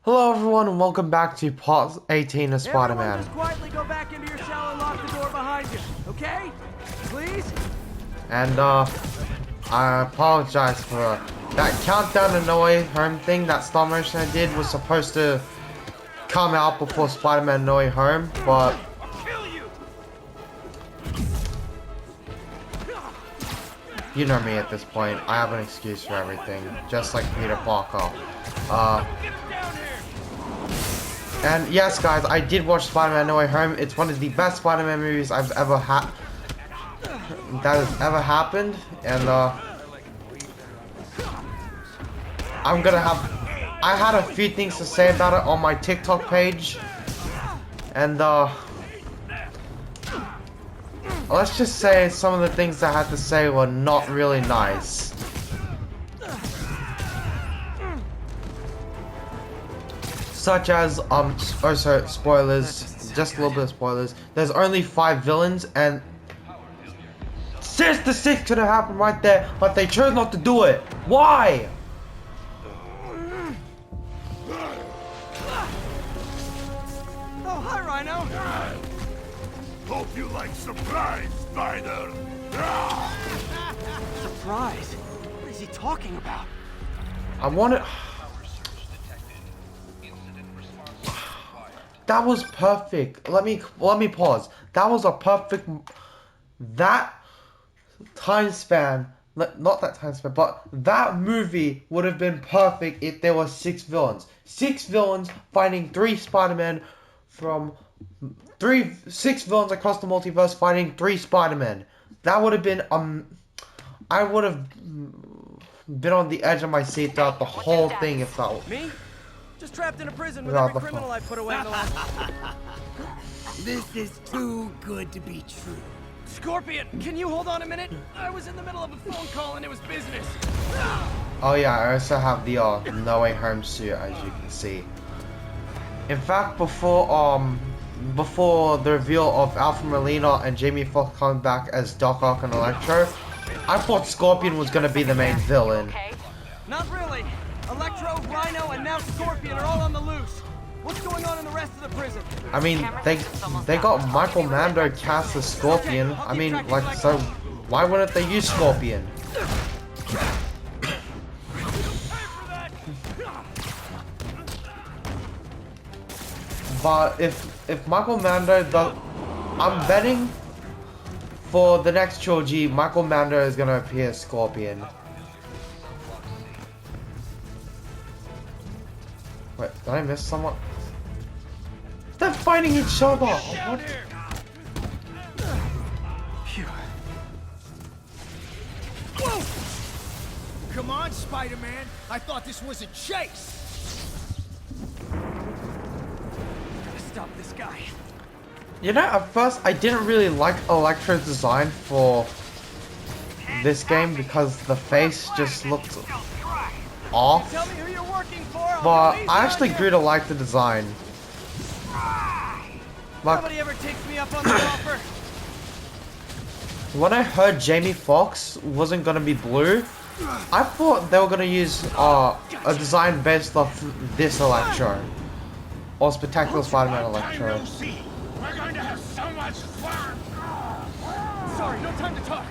Hello everyone and welcome back to part 18 of Spider-Man. Everyone just quietly go back into your cell and lock the door behind you, okay? Please? And I apologize for that countdown to No Way Home thing. That stop motion I did was supposed to come out before Spider-Man No Way Home, but you know me at this point. I have an excuse for everything, just like Peter Parker. And yes, guys, I did watch Spider-Man No Way Home. It's one of the best Spider-Man movies I've ever had. That has ever happened. And I had a few things to say about it on my TikTok page. And let's just say some of the things I had to say were not really nice. Such as, spoilers, just a little bit of spoilers. There's only 5 villains, and Sinister Six could have happened right there, but they chose not to do it. Why? Oh, hi, Rhino. Hope you like surprise, Spider. Surprise? What is he talking about? I want it. That was perfect. Let me pause. That was a perfect. That time span. Not that time span, but that movie would have been perfect if there were 6 villains. 6 villains fighting 3 Spider-Men from 6 villains across the multiverse fighting 3 Spider-Men. That would have been I would have been on the edge of my seat throughout the whole thing if that was Me? Just trapped in a prison with every criminal I put away in the last... This is too good to be true. Scorpion, can you hold on a minute? I was in the middle of a phone call and it was business. Oh yeah, I also have the No Way Home suit, as you can see. In fact, before the reveal of Alfred Molina and Jamie Foxx coming back as Doc Ock and Electro, I thought Scorpion was gonna be the main villain. Not really. Electro, Rhino, and now Scorpion are all on the loose. What's going on in the rest of the prison? I mean, they got Michael Mando cast as Scorpion. I mean, like, so why wouldn't they use Scorpion? But if Michael Mando does, I'm betting for the next trilogy, Michael Mando is gonna appear as Scorpion. Wait, did I miss someone? They're fighting each other! What? Whoa! Come on, Spider-Man. I thought this was a chase. Gotta stop this guy. You know, at first I didn't really like Electro's design for this game because the face just looked off. Tell me who you're working for. But I actually grew to like the design. Nobody ever takes me up on the offer. When I heard Jamie Foxx wasn't gonna be blue, I thought they were gonna use a design based off this Electro. Or Spectacular Spider-Man Electro. We're going to have so much fun. Sorry, no time to talk.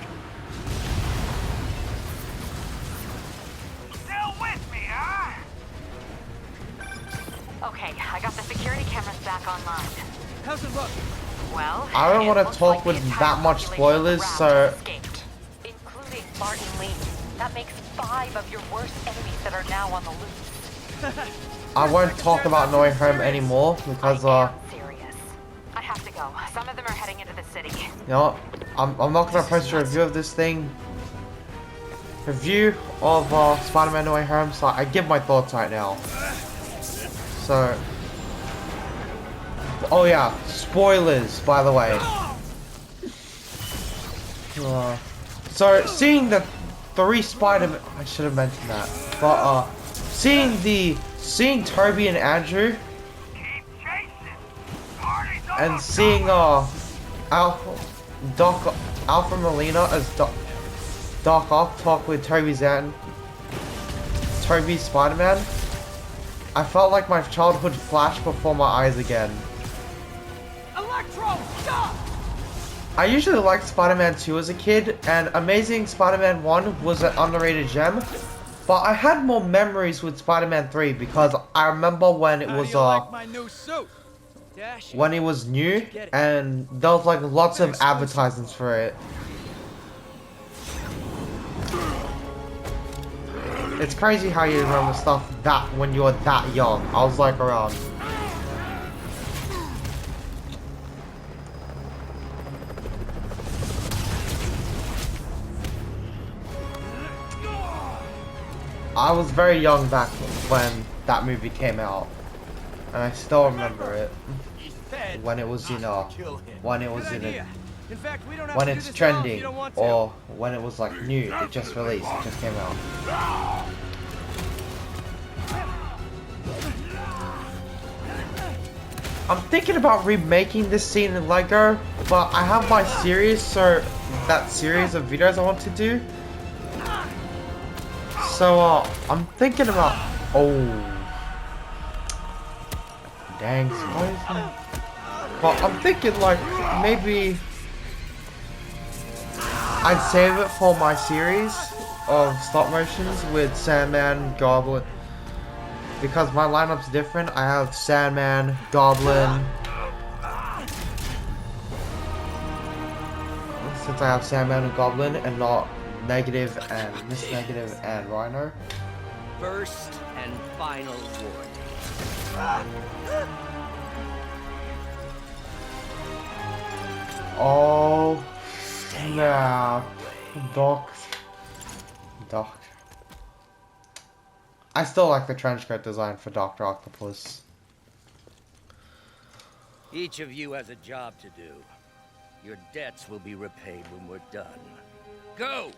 Still with me, huh? Okay, I got the security cameras back online. How's it look? Well, I don't it want to looks talk like with the entire that much population spoilers, around so has escaped, including Martin Lee. That makes 5 of your worst enemies that are now on the loose. I won't talk about No Way Home anymore because I am serious. I have to go. Some of them are heading into the city. you know, I'm not gonna post a review of this thing. Review of Spider-Man No Way Home, so I give my thoughts right now. So, oh yeah, spoilers by the way. So seeing the 3 Spider-Man, I should have mentioned that. But seeing Toby and Andrew, and seeing Alfred Molina as Doc Ock talk with Toby's Spider-Man, I felt like my childhood flashed before my eyes again. Electro, stop! I usually liked Spider-Man 2 as a kid, and Amazing Spider-Man 1 was an underrated gem. But I had more memories with Spider-Man 3 because I remember when it How do was you like my new suit? Dash? when it was new, Where'd you get it? and there was like lots An of advertisements for it. It's crazy how you remember stuff that when you were that young. I was like around. I was very young back when that movie came out, and I still remember it He's dead. when it was, you know, when it was Good in idea. In fact, we don't have when to do it's this at all if you trending, don't want to. or when it was like new, it just released, it just came out. I'm thinking about remaking this scene in Lego, but I have my series, so that series of videos I want to do. So I'm thinking about, oh, dang, Spider-Man. But I'm thinking like maybe I'd save it for my series of stop motions with Sandman, Goblin. Because my lineup's different, I have Sandman, Goblin. Since I have Sandman and Goblin and not Negative and Miss Negative and Rhino. First and final warning. Oh, snap. Doc. I still like the trench coat design for Dr. Octopus. Each of you has a job to do. Your debts will be repaid when we're done. Go!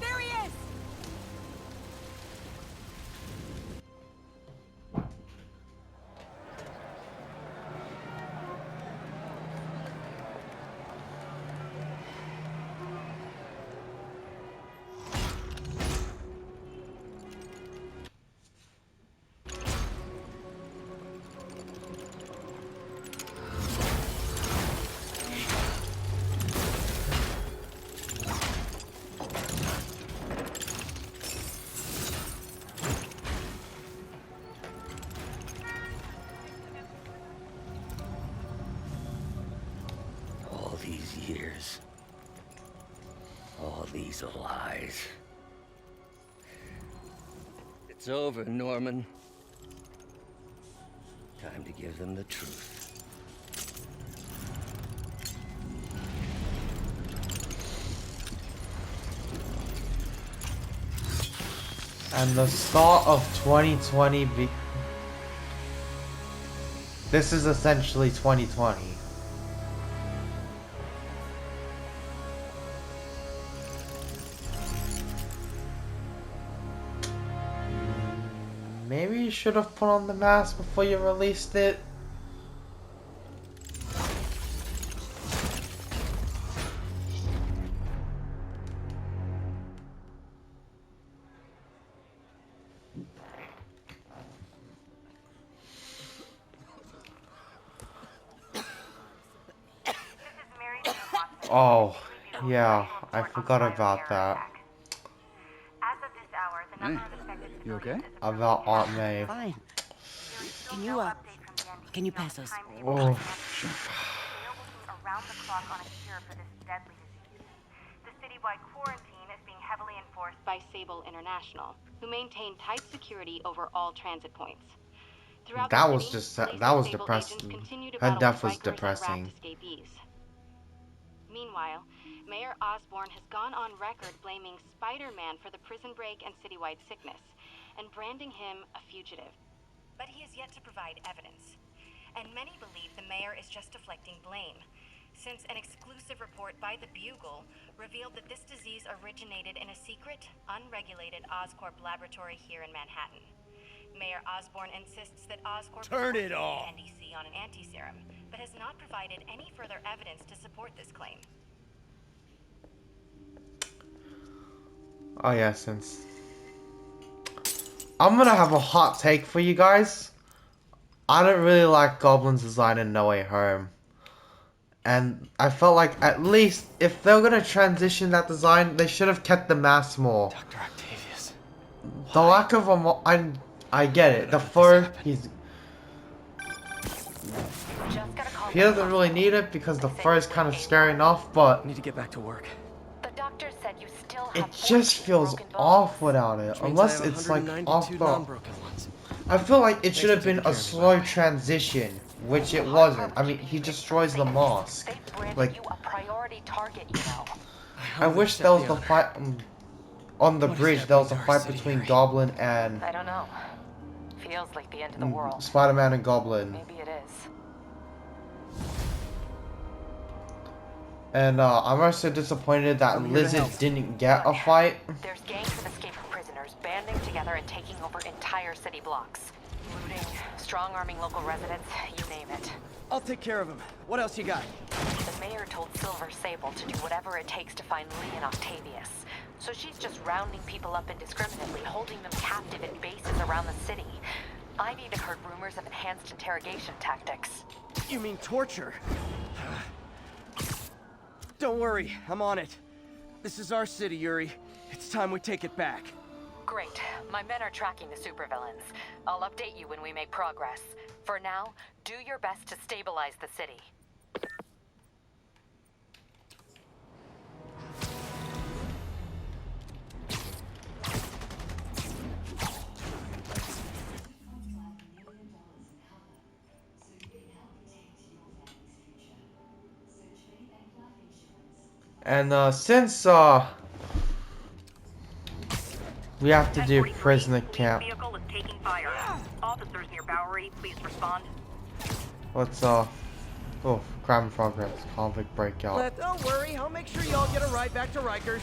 There he is! All these years. All these lies. It's over, Norman. Time to give them the truth. And the start of 2020 this is essentially 2020. Maybe you should have put on the mask before you released it. Oh, yeah, I forgot about that. As of this hour, the number of affected You okay? About Aunt May. Fine. Can you pass us? Oh, around the clock on a cure for this deadly disease. The citywide quarantine is being heavily enforced by Sable International, who maintain tight security over all transit points. Throughout that the was city, just police that and was Sable depressing. agents continue to Her battle death with was bikers and depressing. raft escapees. Meanwhile, Mayor Osborn has gone on record blaming Spider-Man for the prison break and citywide sickness, and branding him a fugitive. But he has yet to provide evidence. And many believe the mayor is just deflecting blame, since an exclusive report by the Bugle revealed that this disease originated in a secret, unregulated Oscorp laboratory here in Manhattan. Mayor Osborne insists that Oscorp Turn is it working off. with the NDC on an anti-serum, but has not provided any further evidence to support this claim. Oh yeah, since I'm gonna have a hot take for you guys. I don't really like Goblin's design in No Way Home. And I felt like at least if they're gonna transition that design, they should have kept the mask more. Dr. Octavius. The lack of a I get it. The fur, Just gotta call he doesn't really need it because the fur is kind of scary enough, but Need to get back to work. The doctor said you still have it just 14 feels broken bones. off without it. Which means Unless I have it's like 192 off the. non-broken ones. I feel like it should for have been taking care a of me, slow by the way. transition, which it wasn't. I mean, he destroys the mask. They branded Like, you a priority target, you know. I wish there was the fight on the What does bridge. that There was mean a to our fight city, between Harry? Goblin and I don't know. Feels like the end of the world. Spider-Man and Goblin. Maybe it is. And I'm also disappointed that I'm here to Lizard help. didn't get a fight. There's gangs of escaped prisoners banding together and taking over entire city blocks. Looting, strong-arming local residents, you name it. I'll take care of him. What else you got? The mayor told Silver Sable to do whatever it takes to find Lee and Octavius. So she's just rounding people up indiscriminately, holding them captive at bases around the city. I've even heard rumors of enhanced interrogation tactics. You mean torture? Don't worry, I'm on it. This is our city, Yuri. It's time we take it back. Great. My men are tracking the supervillains. I'll update you when we make progress. For now, do your best to stabilize the city. And since we have to do prisoner camp, Vehicle is taking fire. Officers near Bowery, please respond. let's crime in progress, convict breakout. But don't worry, I'll make sure y'all get a ride back to Rikers.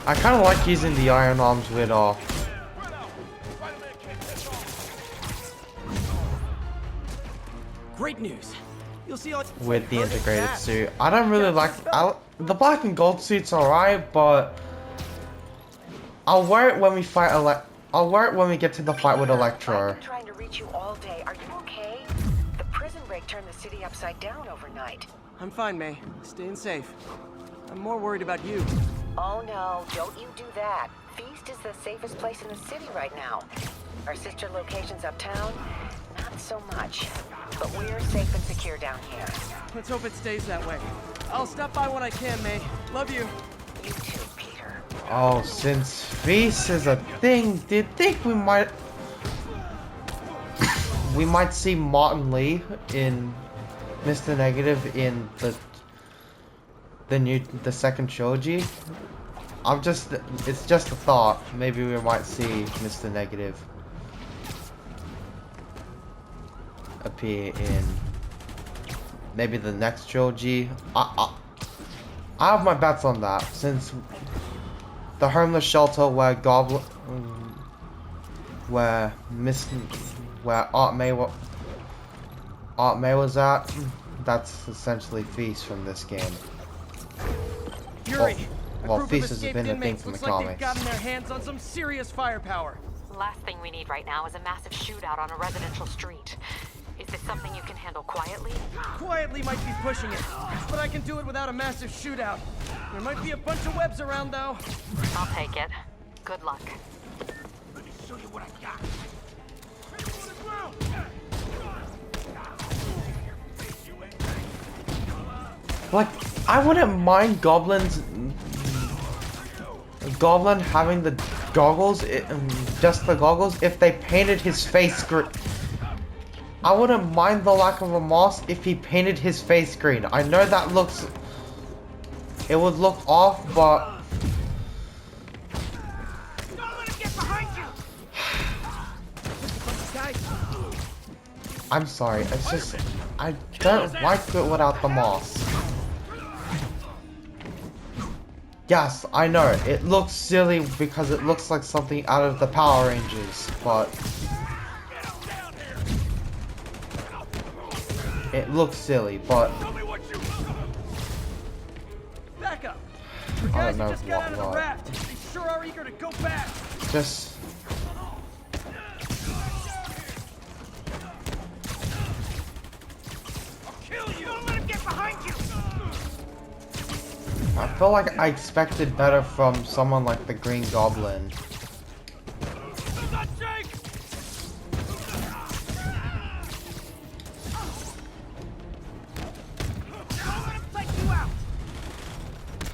I kind of like using the iron arms with Great news. You'll see all with the integrated suit. I don't really like the black and gold suit's alright, but I'll wear it when we fight I'll wear it when we get to the fight with Electro. I've been trying to reach you all day. Are you okay? The prison break turned the city upside down overnight. I'm fine, May. Staying safe. I'm more worried about you. Oh no, don't you do that. Feast is the safest place in the city right now. Our sister locations uptown, not so much. But we're safe and secure down here. Let's hope it stays that way. I'll stop by when I can, May. Love you. You too, Peter. Oh, since Feast is a thing, do you think we might see Martin Lee in Mr. Negative in the second trilogy? It's just a thought. Maybe we might see Mr. Negative appear in maybe the next trilogy. I have my bets on that, since the homeless shelter where Aunt May was at, that's essentially Feast from this game. Yuri, Well, a group Feast of has escaped been a thing inmates from the looks like they've comics. gotten their hands on some serious firepower. Last thing we need right now is a massive shootout on a residential street. Is this something you can handle quietly? Quietly might be pushing it, but I can do it without a massive shootout. There might be a bunch of webs around, though. I'll take it. Good luck. Let me show you what I got. Like, I wouldn't mind Goblin having the goggles, just the goggles, if they painted his face green. I wouldn't mind the lack of a mask if he painted his face green. I know that it would look off, but Don't let him get behind you! I'm sorry, it's just I don't like it without the mask. Yes, I know. It looks silly because it looks like something out of the Power Rangers, but it looks silly, but Back up. The I guys don't who know just got out of the what. raft. They sure are eager to go back. Just Kill you! Don't let him get behind you! I feel like I expected better from someone like the Green Goblin.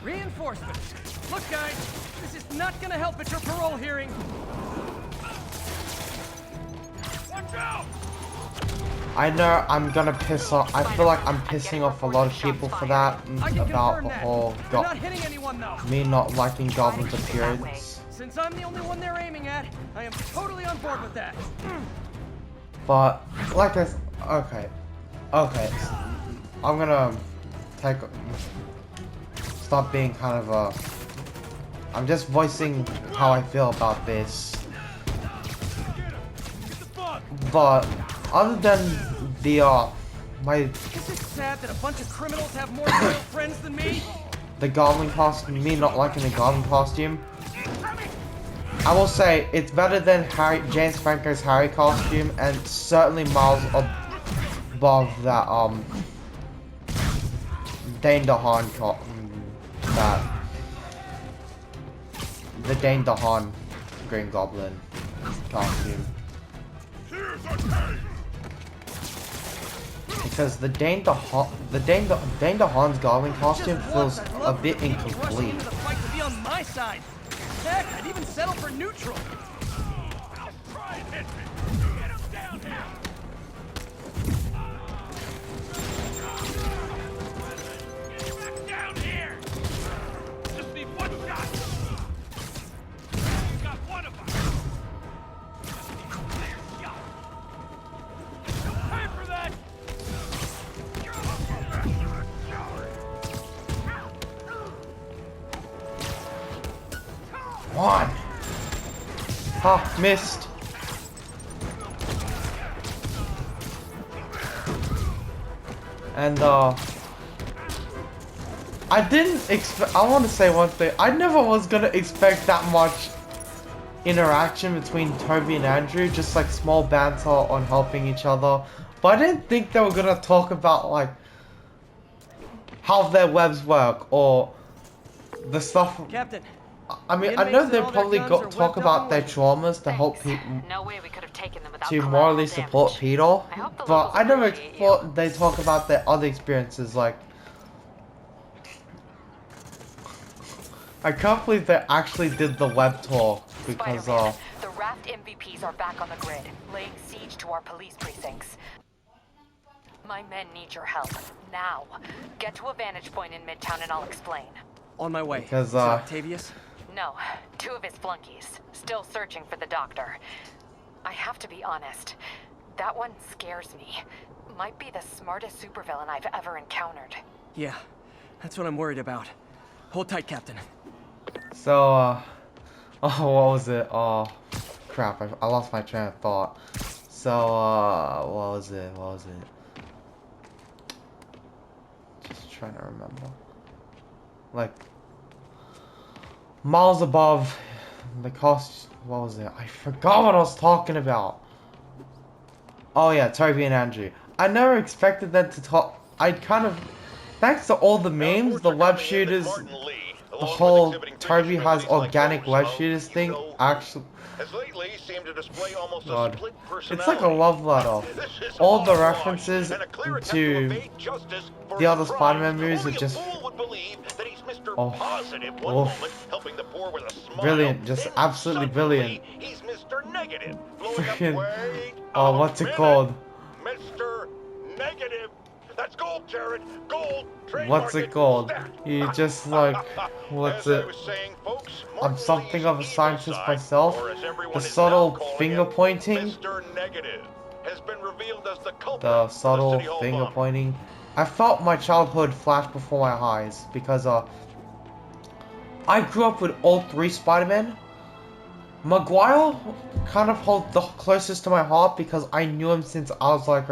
Reinforcements. Look, guys, this is not gonna help at your parole hearing. Watch out! I know I'm gonna piss off. I feel like I'm pissing off a lot of people for that. I can About confirm the that. whole You're not hitting anyone, though. me not liking Goblin's appearance. Since I'm the only one they're aiming at, I am totally on board with that. But like I okay, I'm gonna stop being kind of a. I'm just voicing how I feel about this. But other than the my Is it sad that a bunch of criminals have more loyal friends than me? the Goblin costume, me not liking the Goblin costume, I will say it's better than James Franco's Harry costume, and certainly miles above that Dane DeHaan the Dane DeHaan Green Goblin costume. Because the Dane DeHaan's Goblin costume feels a bit incomplete. The fight to be on my side. Heck, I'd even settle for neutral. Try and hit me! Get him down now! Get back down here! Just need one shot! You got one of us! Clear shot! No time for that! One. Ha, missed. And I didn't expect. I want to say one thing. I never was gonna expect that much interaction between Toby and Andrew, just like small banter on helping each other. But I didn't think they were gonna talk about like how their webs work or the stuff. Captain. I mean, I know they probably talk about their traumas to help people, No way we could have taken them without to collateral morally support damage. Peter, I hope the but locals I never appreciate you. thought they talk about their other experiences. Like, I can't believe they actually did the web tour because Spider-Man, the raft MVPs are back on the grid, laying siege to our police precincts. My men need your help now. Get to a vantage point in Midtown, and I'll explain. On my way. Because, Is it Octavius? No, 2 of his flunkies. Still searching for the doctor. I have to be honest. That one scares me. Might be the smartest supervillain I've ever encountered. Yeah, that's what I'm worried about. Hold tight, Captain. So, oh, what was it? Oh, crap! I lost my train of thought. So, what was it? Just trying to remember. Like, miles above the cost. What was it? I forgot what I was talking about. Oh yeah, Toby and Andrew. I never expected them to talk. I kind of, thanks to all the memes, the web shooters, the whole Toby has organic web shooters thing. Actually, God, it's like a love letter. All the references to the other Spider-Man movies are just brilliant, just absolutely brilliant. Freaking, oh, what's it called? Mr. Negative. That's gold, Jared. Gold. What's it called? You just like, what's it? I'm something of a scientist myself. The subtle finger pointing. The subtle finger pointing. I felt my childhood flash before my eyes because I grew up with all three Spider-Man. Maguire kind of holds the closest to my heart because I knew him since I was like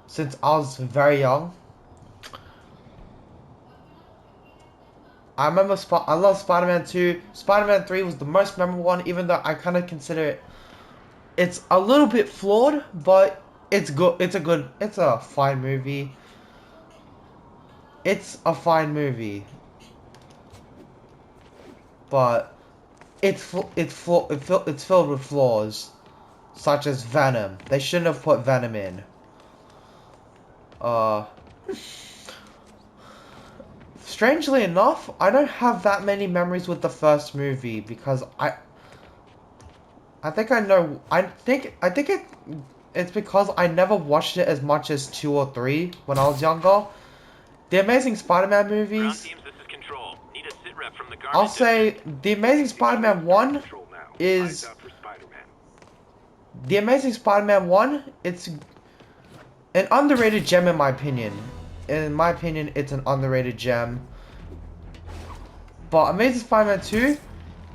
since I was very young. I remember I love Spider-Man 2. Spider-Man 3 was the most memorable one, even though I kind of consider it's a little bit flawed, but it's good. It's a fine movie. It's a fine movie. But it's filled with flaws, such as Venom. They shouldn't have put Venom in. Strangely enough, I don't have that many memories with the first movie because I think it's because I never watched it as much as 2 or 3 when I was younger. The Amazing Spider-Man movies, I'll say The Amazing Spider-Man 1 is... The Amazing Spider-Man 1, it's an underrated gem in my opinion. In my opinion, it's an underrated gem. But Amazing Spider-Man 2,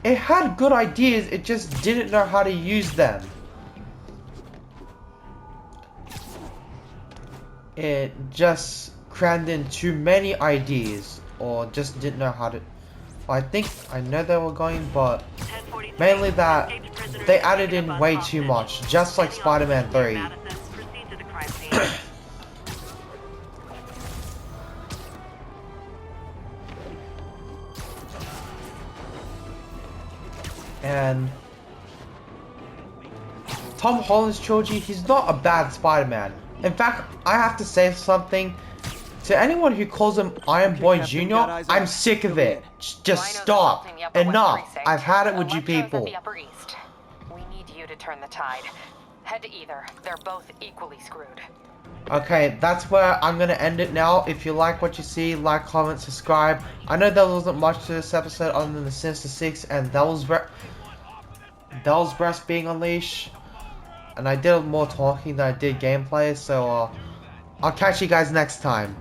it had good ideas, it just didn't know how to use them. It just crammed in too many ideas, or just didn't know how to... I think I know they were going, but mainly that they added in way too much, just like Spider-Man 3. And Tom Holland's trilogy, he's not a bad Spider-Man. In fact, I have to say something to anyone who calls him Iron Boy Jr. I'm sick of it. Just stop. Enough. I've had it with you people. We need you to turn the tide. Head to either. They're both equally screwed. Okay, that's where I'm gonna end it now. If you like what you see, like, comment, subscribe. I know there wasn't much to this episode other than the Sinister Six and Devil's Breast being unleashed. And I did more talking than I did gameplay, so I'll catch you guys next time.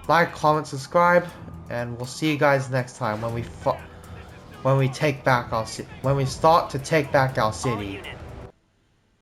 Like, comment, subscribe, and we'll see you guys next time when we start to take back our city.